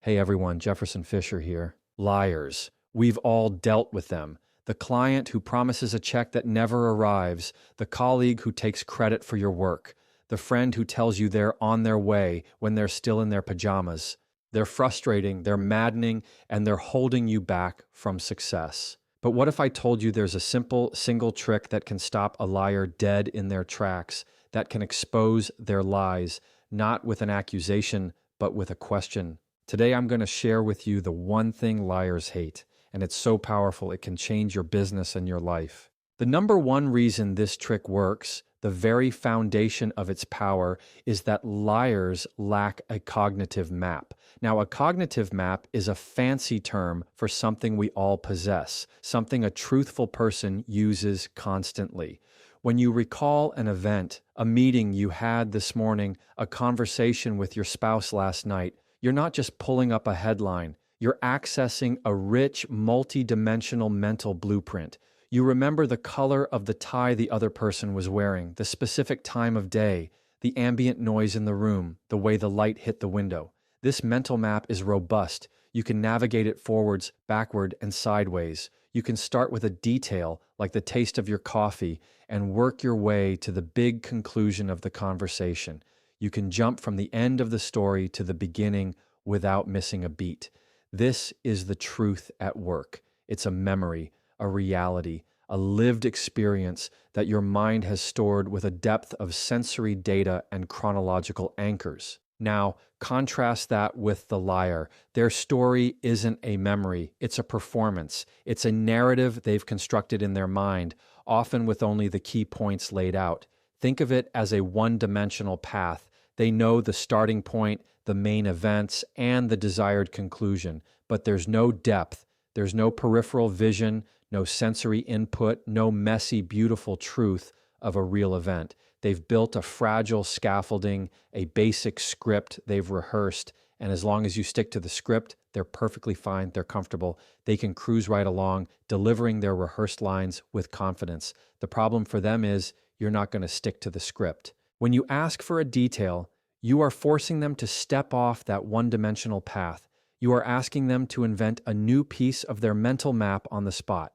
Hey everyone, Jefferson Fisher here. Liars. We've all dealt with them. The client who promises a check that never arrives, the colleague who takes credit for your work, the friend who tells you they're on their way when they're still in their pajamas. They're frustrating, they're maddening, and they're holding you back from success. But what if I told you there's a simple, single trick that can stop a liar dead in their tracks, that can expose their lies, not with an accusation, but with a question? Today, I'm going to share with you the one thing liars hate, and it's so powerful it can change your business and your life. The number one reason this trick works, the very foundation of its power, is that liars lack a cognitive map. Now, a cognitive map is a fancy term for something we all possess, something a truthful person uses constantly. When you recall an event, a meeting you had this morning, a conversation with your spouse last night, you're not just pulling up a headline, you're accessing a rich, multi-dimensional mental blueprint. You remember the color of the tie the other person was wearing, the specific time of day, the ambient noise in the room, the way the light hit the window. This mental map is robust. You can navigate it forwards, backward, and sideways. You can start with a detail, like the taste of your coffee, and work your way to the big conclusion of the conversation. You can jump from the end of the story to the beginning without missing a beat. This is the truth at work. It's a memory, a reality, a lived experience that your mind has stored with a depth of sensory data and chronological anchors. Now, contrast that with the liar. Their story isn't a memory, it's a performance. It's a narrative they've constructed in their mind, often with only the key points laid out. Think of it as a one-dimensional path. They know the starting point, the main events, and the desired conclusion, but there's no depth, there's no peripheral vision, no sensory input, no messy, beautiful truth of a real event. They've built a fragile scaffolding, a basic script they've rehearsed, and as long as you stick to the script, they're perfectly fine, they're comfortable, they can cruise right along, delivering their rehearsed lines with confidence. The problem for them is you're not going to stick to the script. When you ask for a detail, you are forcing them to step off that one-dimensional path. You are asking them to invent a new piece of their mental map on the spot.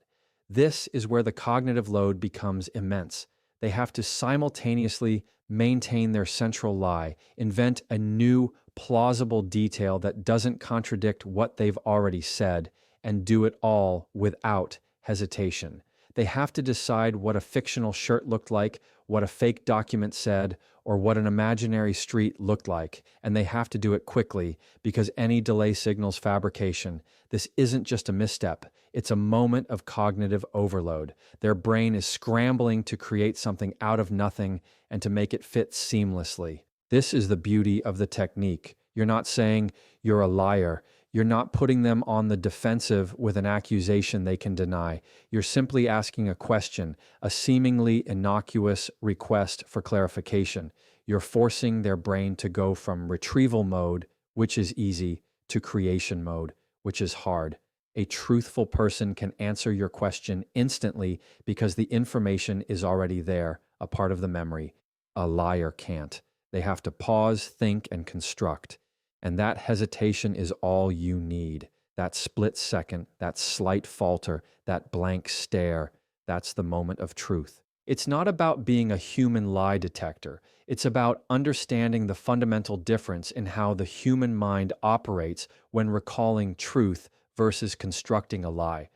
This is where the cognitive load becomes immense. They have to simultaneously maintain their central lie, invent a new, plausible detail that doesn't contradict what they've already said, and do it all without hesitation. They have to decide what a fictional shirt looked like, what a fake document said, or what an imaginary street looked like, and they have to do it quickly because any delay signals fabrication. This isn't just a misstep, it's a moment of cognitive overload. Their brain is scrambling to create something out of nothing and to make it fit seamlessly. This is the beauty of the technique. You're not saying you're a liar. You're not putting them on the defensive with an accusation they can deny. You're simply asking a question, a seemingly innocuous request for clarification. You're forcing their brain to go from retrieval mode, which is easy, to creation mode, which is hard. A truthful person can answer your question instantly because the information is already there, a part of the memory. A liar can't. They have to pause, think, and construct. And that hesitation is all you need. That split second, that slight falter, that blank stare, that's the moment of truth. It's not about being a human lie detector. It's about understanding the fundamental difference in how the human mind operates when recalling truth versus constructing a lie.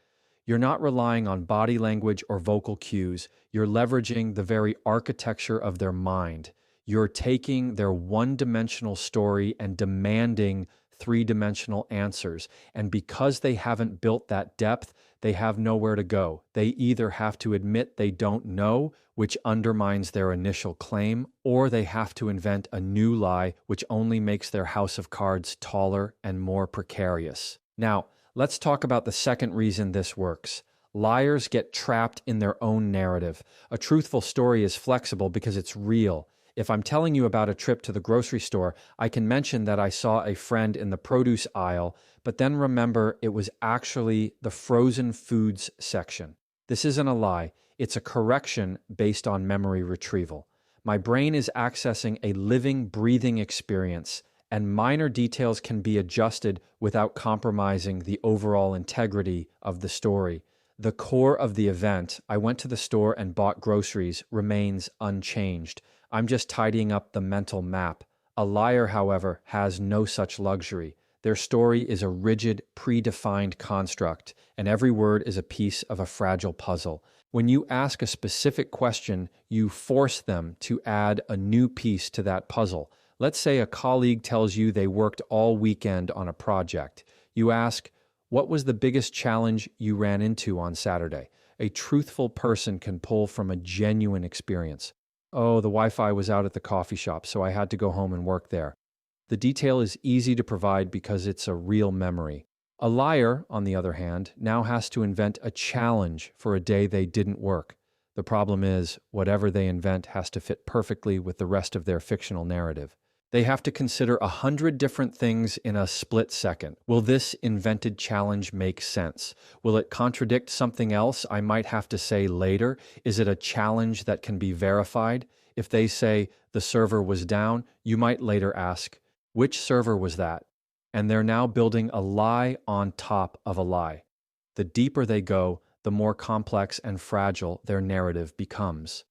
You're not relying on body language or vocal cues. You're leveraging the very architecture of their mind. You're taking their one-dimensional story and demanding three-dimensional answers. And because they haven't built that depth, they have nowhere to go. They either have to admit they don't know, which undermines their initial claim, or they have to invent a new lie, which only makes their house of cards taller and more precarious. Now, let's talk about the second reason this works. Liars get trapped in their own narrative. A truthful story is flexible because it's real. If I'm telling you about a trip to the grocery store, I can mention that I saw a friend in the produce aisle, but then remember it was actually the frozen foods section. This isn't a lie. It's a correction based on memory retrieval. My brain is accessing a living, breathing experience, and minor details can be adjusted without compromising the overall integrity of the story. The core of the event, I went to the store and bought groceries, remains unchanged. I'm just tidying up the mental map. A liar, however, has no such luxury. Their story is a rigid, predefined construct, and every word is a piece of a fragile puzzle. When you ask a specific question, you force them to add a new piece to that puzzle. Let's say a colleague tells you they worked all weekend on a project. You ask, "What was the biggest challenge you ran into on Saturday?" A truthful person can pull from a genuine experience. "Oh, the Wi-Fi was out at the coffee shop, so I had to go home and work there." The detail is easy to provide because it's a real memory. A liar, on the other hand, now has to invent a challenge for a day they didn't work. The problem is, whatever they invent has to fit perfectly with the rest of their fictional narrative. They have to consider 100 different things in a split second. Will this invented challenge make sense? Will it contradict something else I might have to say later? Is it a challenge that can be verified? If they say the server was down, you might later ask, which server was that? And they're now building a lie on top of a lie. The deeper they go, the more complex and fragile their narrative becomes.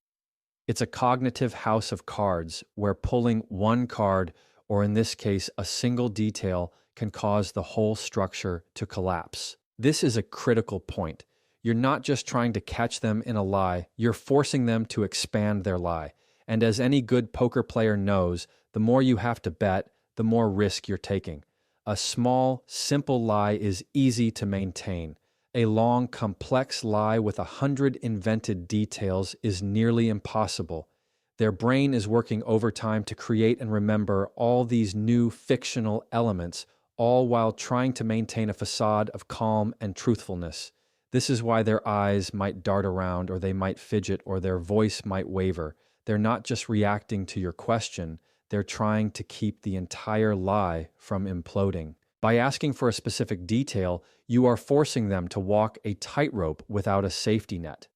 It's a cognitive house of cards where pulling one card, or in this case, a single detail, can cause the whole structure to collapse. This is a critical point. You're not just trying to catch them in a lie, you're forcing them to expand their lie. And as any good poker player knows, the more you have to bet, the more risk you're taking. A small, simple lie is easy to maintain. A long, complex lie with 100 invented details is nearly impossible. Their brain is working overtime to create and remember all these new fictional elements, all while trying to maintain a facade of calm and truthfulness. This is why their eyes might dart around, or they might fidget, or their voice might waver. They're not just reacting to your question, they're trying to keep the entire lie from imploding. By asking for a specific detail, you are forcing them to walk a tightrope without a safety net.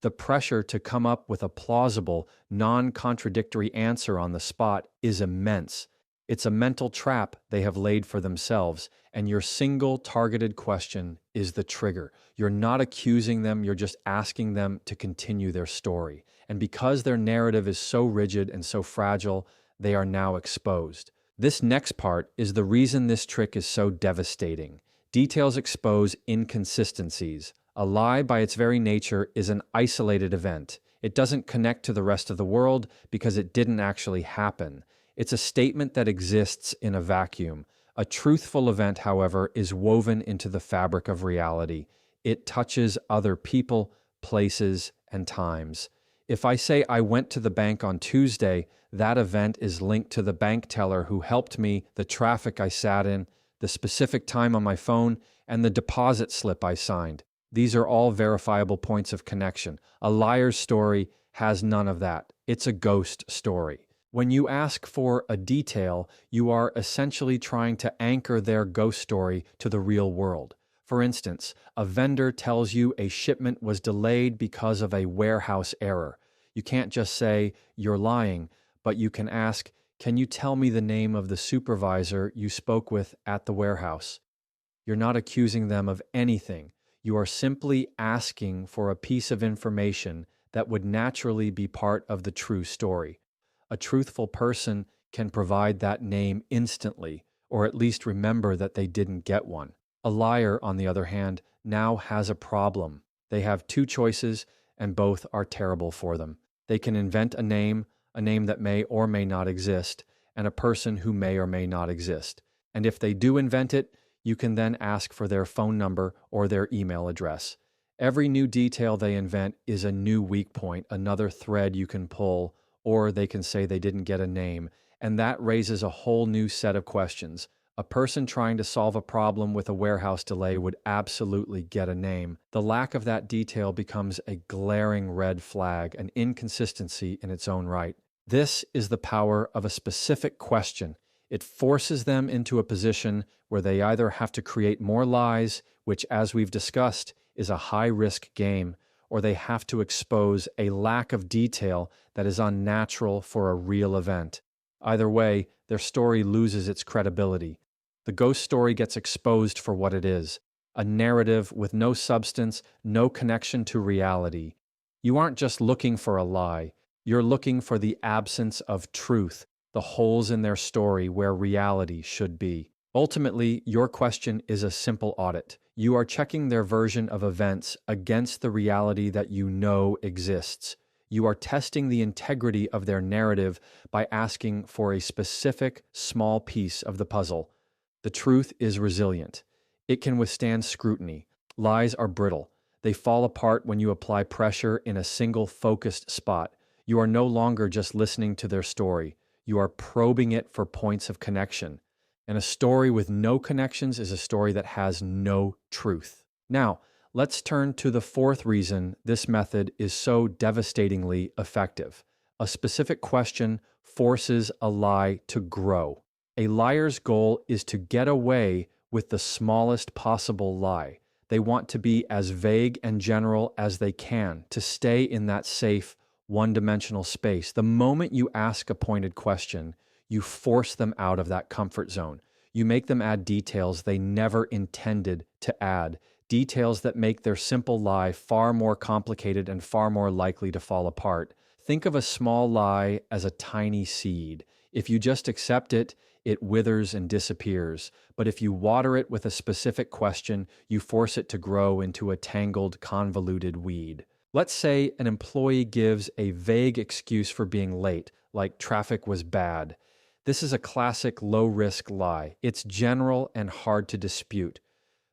The pressure to come up with a plausible, non-contradictory answer on the spot is immense. It's a mental trap they have laid for themselves, and your single targeted question is the trigger. You're not accusing them, you're just asking them to continue their story. And because their narrative is so rigid and so fragile, they are now exposed. This next part is the reason this trick is so devastating. Details expose inconsistencies. A lie, by its very nature, is an isolated event. It doesn't connect to the rest of the world because it didn't actually happen. It's a statement that exists in a vacuum. A truthful event, however, is woven into the fabric of reality. It touches other people, places, and times. If I say I went to the bank on Tuesday, that event is linked to the bank teller who helped me, the traffic I sat in, the specific time on my phone, and the deposit slip I signed. These are all verifiable points of connection. A liar's story has none of that. It's a ghost story. When you ask for a detail, you are essentially trying to anchor their ghost story to the real world. For instance, a vendor tells you a shipment was delayed because of a warehouse error. You can't just say, "You're lying," but you can ask, "Can you tell me the name of the supervisor you spoke with at the warehouse?" You're not accusing them of anything. You are simply asking for a piece of information that would naturally be part of the true story. A truthful person can provide that name instantly, or at least remember that they didn't get one. A liar, on the other hand, now has a problem. They have two choices, and both are terrible for them. They can invent a name that may or may not exist, and a person who may or may not exist. And if they do invent it, you can then ask for their phone number or their email address. Every new detail they invent is a new weak point, another thread you can pull, or they can say they didn't get a name, and that raises a whole new set of questions. A person trying to solve a problem with a warehouse delay would absolutely get a name. The lack of that detail becomes a glaring red flag, an inconsistency in its own right. This is the power of a specific question. It forces them into a position where they either have to create more lies, which, as we've discussed, is a high-risk game, or they have to expose a lack of detail that is unnatural for a real event. Either way, their story loses its credibility. The ghost story gets exposed for what it is, a narrative with no substance, no connection to reality. You aren't just looking for a lie, you're looking for the absence of truth, the holes in their story where reality should be. Ultimately, your question is a simple audit. You are checking their version of events against the reality that you know exists. You are testing the integrity of their narrative by asking for a specific, small piece of the puzzle. The truth is resilient. It can withstand scrutiny. Lies are brittle. They fall apart when you apply pressure in a single focused spot. You are no longer just listening to their story. You are probing it for points of connection. And a story with no connections is a story that has no truth. Now, let's turn to the fourth reason this method is so devastatingly effective. A specific question forces a lie to grow. A liar's goal is to get away with the smallest possible lie. They want to be as vague and general as they can, to stay in that safe, one-dimensional space. The moment you ask a pointed question, you force them out of that comfort zone. You make them add details they never intended to add, details that make their simple lie far more complicated and far more likely to fall apart. Think of a small lie as a tiny seed. If you just accept it, it withers and disappears. But if you water it with a specific question, you force it to grow into a tangled, convoluted weed. Let's say an employee gives a vague excuse for being late, like traffic was bad. This is a classic low-risk lie. It's general and hard to dispute.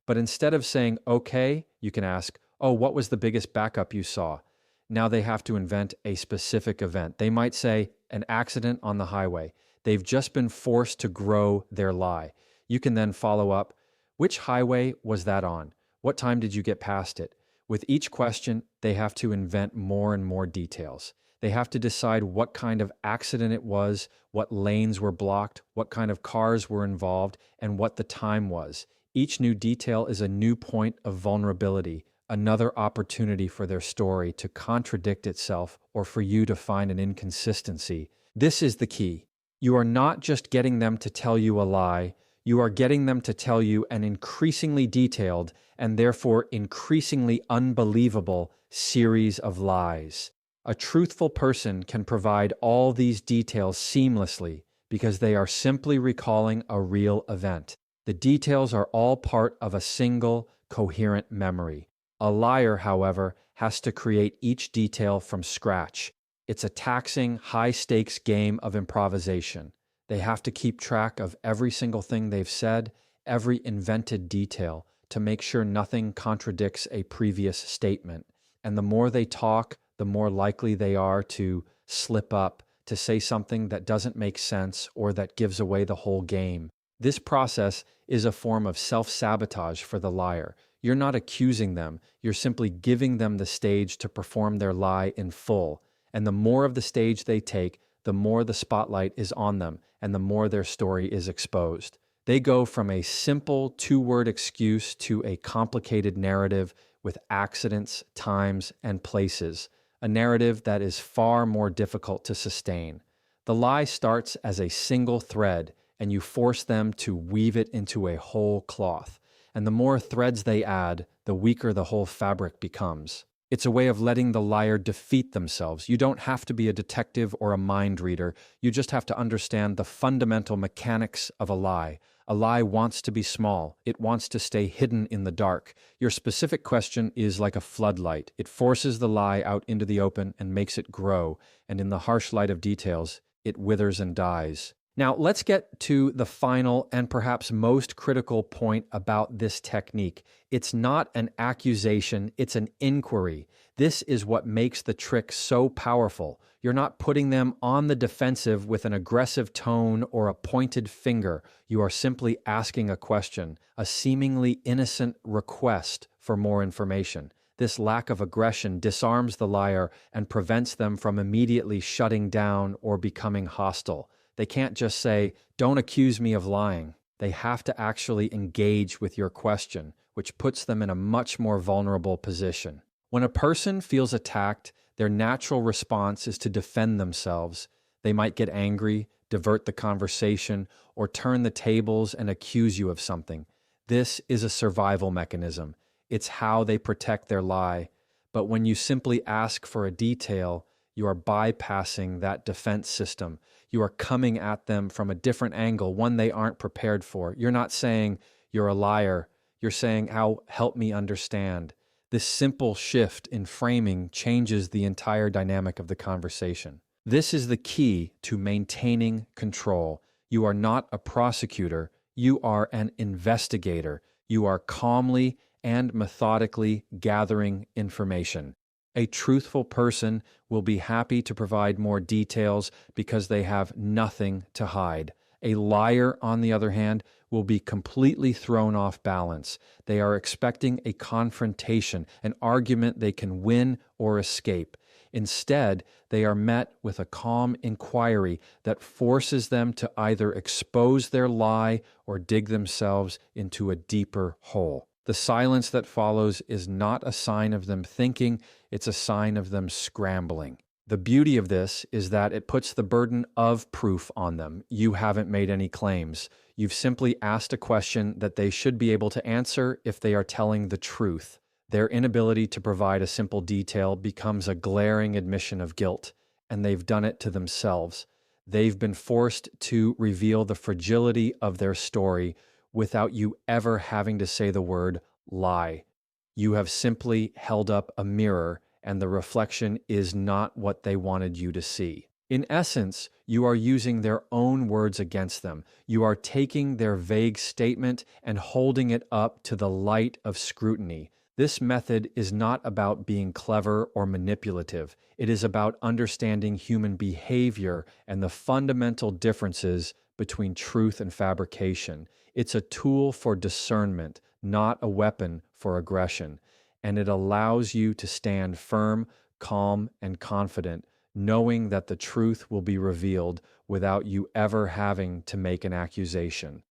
But instead of saying, okay, you can ask, oh, what was the biggest backup you saw? Now they have to invent a specific event. They might say, an accident on the highway. They've just been forced to grow their lie. You can then follow up, which highway was that on? What time did you get past it? With each question, they have to invent more and more details. They have to decide what kind of accident it was, what lanes were blocked, what kind of cars were involved, and what the time was. Each new detail is a new point of vulnerability, another opportunity for their story to contradict itself or for you to find an inconsistency. This is the key. You are not just getting them to tell you a lie, you are getting them to tell you an increasingly detailed and therefore increasingly unbelievable series of lies. A truthful person can provide all these details seamlessly because they are simply recalling a real event. The details are all part of a single, coherent memory. A liar, however, has to create each detail from scratch. It's a taxing, high-stakes game of improvisation. They have to keep track of every single thing they've said, every invented detail, to make sure nothing contradicts a previous statement. And the more they talk, the more likely they are to slip up, to say something that doesn't make sense or that gives away the whole game. This process is a form of self-sabotage for the liar. You're not accusing them, you're simply giving them the stage to perform their lie in full. And the more of the stage they take, the more the spotlight is on them, and the more their story is exposed. They go from a simple two-word excuse to a complicated narrative with accidents, times, and places. A narrative that is far more difficult to sustain. The lie starts as a single thread, and you force them to weave it into a whole cloth. And the more threads they add, the weaker the whole fabric becomes. It's a way of letting the liar defeat themselves. You don't have to be a detective or a mind reader. You just have to understand the fundamental mechanics of a lie. A lie wants to be small. It wants to stay hidden in the dark. Your specific question is like a floodlight. It forces the lie out into the open and makes it grow. And in the harsh light of details, it withers and dies. Now, let's get to the final and perhaps most critical point about this technique. It's not an accusation, it's an inquiry. This is what makes the trick so powerful. You're not putting them on the defensive with an aggressive tone or a pointed finger. You are simply asking a question, a seemingly innocent request for more information. This lack of aggression disarms the liar and prevents them from immediately shutting down or becoming hostile. They can't just say, "Don't accuse me of lying." They have to actually engage with your question, which puts them in a much more vulnerable position. When a person feels attacked, their natural response is to defend themselves. They might get angry, divert the conversation, or turn the tables and accuse you of something. This is a survival mechanism. It's how they protect their lie. But when you simply ask for a detail, you are bypassing that defense system. You are coming at them from a different angle, one they aren't prepared for. You're not saying, "You're a liar." You're saying, "How help me understand." This simple shift in framing changes the entire dynamic of the conversation. This is the key to maintaining control. You are not a prosecutor, you are an investigator. You are calmly and methodically gathering information. A truthful person will be happy to provide more details because they have nothing to hide. A liar, on the other hand, will be completely thrown off balance. They are expecting a confrontation, an argument they can win or escape. Instead, they are met with a calm inquiry that forces them to either expose their lie or dig themselves into a deeper hole. The silence that follows is not a sign of them thinking, it's a sign of them scrambling. The beauty of this is that it puts the burden of proof on them. You haven't made any claims. You've simply asked a question that they should be able to answer if they are telling the truth. Their inability to provide a simple detail becomes a glaring admission of guilt, and they've done it to themselves. They've been forced to reveal the fragility of their story without you ever having to say the word lie. You have simply held up a mirror, and the reflection is not what they wanted you to see. In essence, you are using their own words against them. You are taking their vague statement and holding it up to the light of scrutiny. This method is not about being clever or manipulative. It is about understanding human behavior and the fundamental differences between truth and fabrication. It's a tool for discernment, not a weapon for aggression. And it allows you to stand firm, calm, and confident, knowing that the truth will be revealed without you ever having to make an accusation.